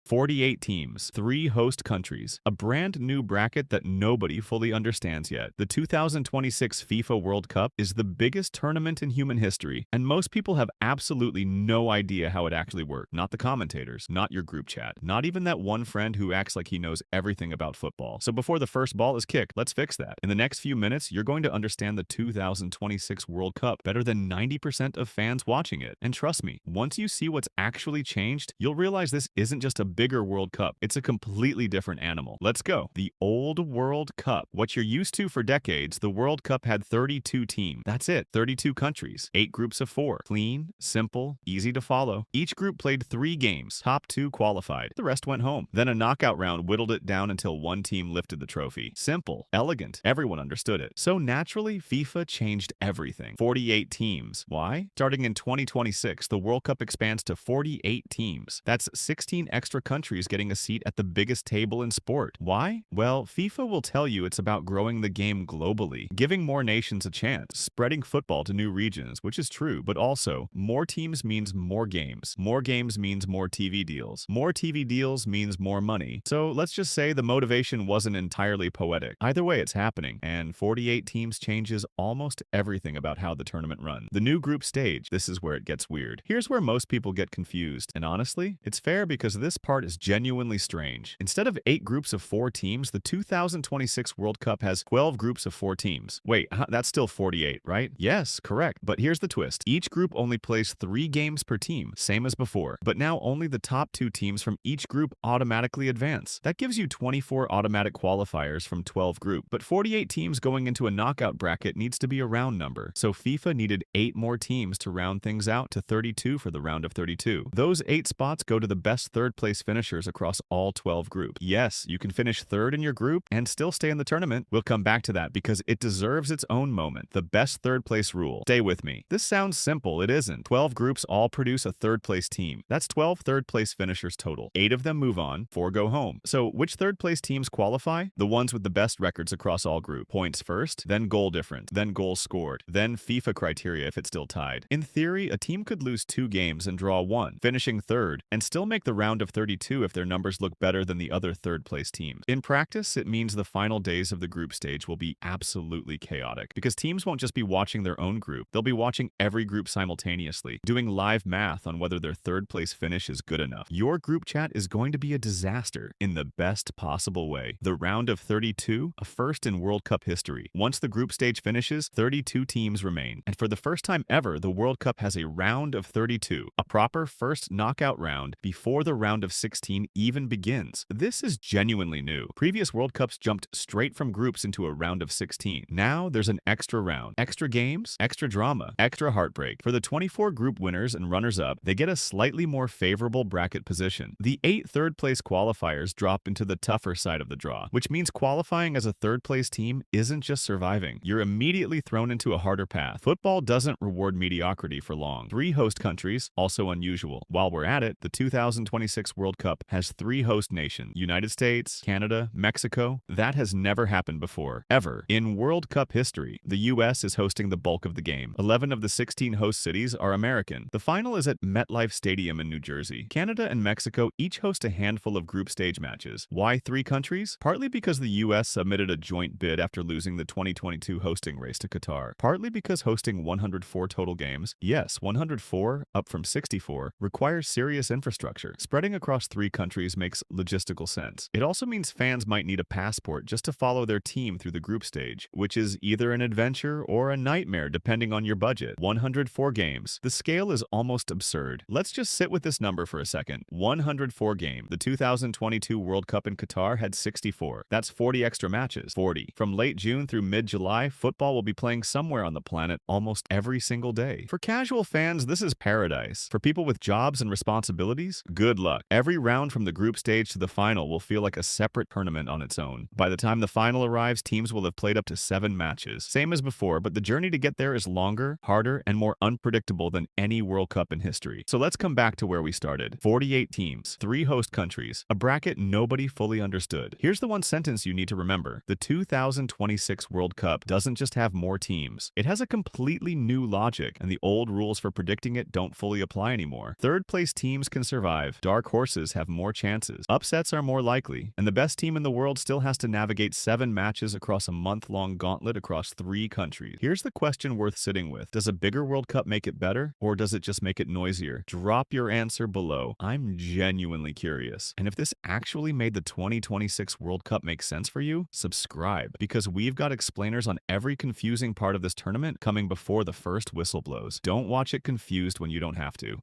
48 teams, 3 host countries, a brand new bracket that nobody fully understands yet. The 2026 FIFA World Cup is the biggest tournament in human history, and most people have absolutely no idea how it actually works. Not the commentators, not your group chat, not even that one friend who acts like he knows everything about football. So before the first ball is kicked, let's fix that. In the next few minutes, you're going to understand the 2026 World Cup better than 90% of fans watching it. And trust me, once you see what's actually changed, you'll realize this isn't just a bigger World Cup. It's a completely different animal. Let's go. The old World Cup. What you're used to for decades, the World Cup had 32 teams. That's it. 32 countries. 8 groups of 4. Clean, simple, easy to follow. Each group played 3 games. Top 2 qualified. The rest went home. Then a knockout round whittled it down until one team lifted the trophy. Simple, elegant. Everyone understood it. So naturally, FIFA changed everything. 48 teams. Why? Starting in 2026, the World Cup expands to 48 teams. That's 16 extra countries getting a seat at the biggest table in sport. Why? Well, FIFA will tell you it's about growing the game globally, giving more nations a chance, spreading football to new regions, which is true, but also more teams means more games. More games means more TV deals. More TV deals means more money. So let's just say the motivation wasn't entirely poetic. Either way, it's happening, and 48 teams changes almost everything about how the tournament runs. The new group stage, this is where it gets weird. Here's where most people get confused, and honestly, it's fair because this part is genuinely strange. Instead of 8 groups of 4 teams, the 2026 World Cup has 12 groups of 4 teams. Wait, that's still 48, right? Yes, correct. But here's the twist. Each group only plays 3 games per team, same as before. But now only the top 2 teams from each group automatically advance. That gives you 24 automatic qualifiers from 12 groups. But 48 teams going into a knockout bracket needs to be a round number. So FIFA needed 8 more teams to round things out to 32 for the round of 32. Those 8 spots go to the best third-place finishers across all 12 groups. Yes, you can finish third in your group and still stay in the tournament. We'll come back to that because it deserves its own moment. The best third-place rule. Stay with me. This sounds simple. It isn't. 12 groups all produce a third-place team. That's 12 third-place finishers total. 8 of them move on, 4 go home. So which third-place teams qualify? The ones with the best records across all groups. Points first, then goal difference, then goals scored, then FIFA criteria if it's still tied. In theory, a team could lose 2 games and draw 1, finishing third, and still make the round of 32 if their numbers look better than the other third-place teams. In practice, it means the final days of the group stage will be absolutely chaotic because teams won't just be watching their own group, they'll be watching every group simultaneously, doing live math on whether their third-place finish is good enough. Your group chat is going to be a disaster in the best possible way. The round of 32, a first in World Cup history. Once the group stage finishes, 32 teams remain. And for the first time ever, the World Cup has a round of 32, a proper first knockout round before the round of 16 even begins. This is genuinely new. Previous World Cups jumped straight from groups into a round of 16. Now there's an extra round, extra games, extra drama, extra heartbreak. For the 24 group winners and runners-up, they get a slightly more favorable bracket position. The 8 third-place qualifiers drop into the tougher side of the draw, which means qualifying as a third-place team isn't just surviving. You're immediately thrown into a harder path. Football doesn't reward mediocrity for long. 3 host countries, also unusual. While we're at it, the 2026 World Cup has 3 host nations: United States, Canada, Mexico. That has never happened before, ever. In World Cup history, the US is hosting the bulk of the game. 11 of the 16 host cities are American. The final is at MetLife Stadium in New Jersey. Canada and Mexico each host a handful of group stage matches. Why 3 countries? Partly because the US submitted a joint bid after losing the 2022 hosting race to Qatar. Partly because hosting 104 total games, yes, 104, up from 64, requires serious infrastructure. Spreading across 3 countries makes logistical sense. It also means fans might need a passport just to follow their team through the group stage, which is either an adventure or a nightmare depending on your budget. 104 games. The scale is almost absurd. Let's just sit with this number for a second. 104 games. The 2022 World Cup in Qatar had 64. That's 40 extra matches. 40. From late June through mid-July, football will be playing somewhere on the planet almost every single day. For casual fans, this is paradise. For people with jobs and responsibilities, good luck. Every round from the group stage to the final will feel like a separate tournament on its own. By the time the final arrives, teams will have played up to 7 matches. Same as before, but the journey to get there is longer, harder, and more unpredictable than any World Cup in history. So let's come back to where we started. 48 teams, 3 host countries, a bracket nobody fully understood. Here's the one sentence you need to remember. The 2026 World Cup doesn't just have more teams. It has a completely new logic, and the old rules for predicting it don't fully apply anymore. Third-place teams can survive. Dark horses forces have more chances. Upsets are more likely, and the best team in the world still has to navigate 7 matches across a month-long gauntlet across 3 countries. Here's the question worth sitting with. Does a bigger World Cup make it better, or does it just make it noisier? Drop your answer below. I'm genuinely curious. And if this actually made the 2026 World Cup make sense for you, subscribe, because we've got explainers on every confusing part of this tournament coming before the first whistle blows. Don't watch it confused when you don't have to.